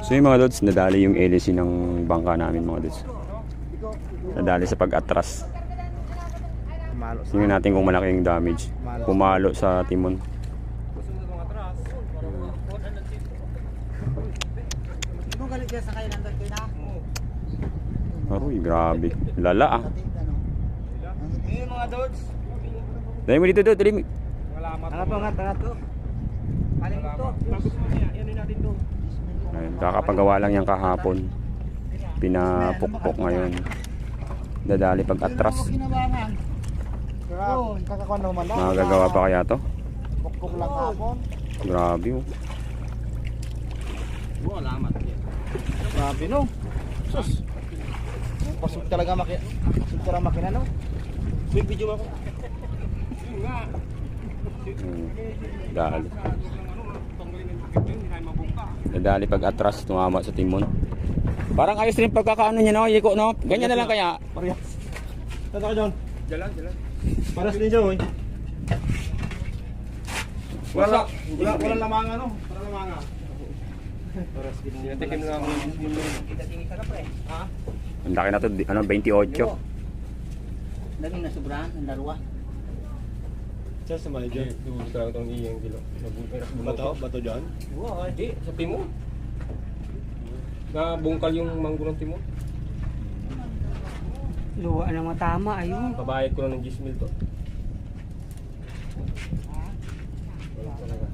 So yung mga lods, nadali yung LC ng bangka namin mga lods. Nadali sa pag-atras. Tingnan natin kung malaki yung damage. Pumalo sa timon. Aroy, grabe. Lala ah. Yung mga dogs. Dahil mo dito doon, dali mo. Angat to. Aling ito. Yanin natin to. Ayun, kakapagawa lang yan kahapon. Pinapukpok ngayon. Dadali pag-atras. Kakakuan naman lang. Magagawa pa kaya to? Pukpok lang hapon. Grabe oh. Salamat. Grabe no. Sus. Pasok talaga makina no. May video ako. Dali. Dadali pag-atras, tumama sa timon. Parang ayos rin pagkakaano niya no, Yiko no. Ganyan na lang kaya. Parehas. Tata ka John. Jalan. Paras din John. Wala lamanga no. Wala lamanga. Paras din. Tinatikim lang ako ng din. Kita tingin ka na pre. Ha? Ang laki na to, ano 28. Dami na sobrahan ng dalawa. Sa samay dyan. Dulo talaga itong iyang kilo. Bato dyan? Wow, hindi. Sa timo. Nabungkal yung manggo ng timo. Luwa na matama, ayun. Kabayad ko lang ng 10 mil to. Wala talaga.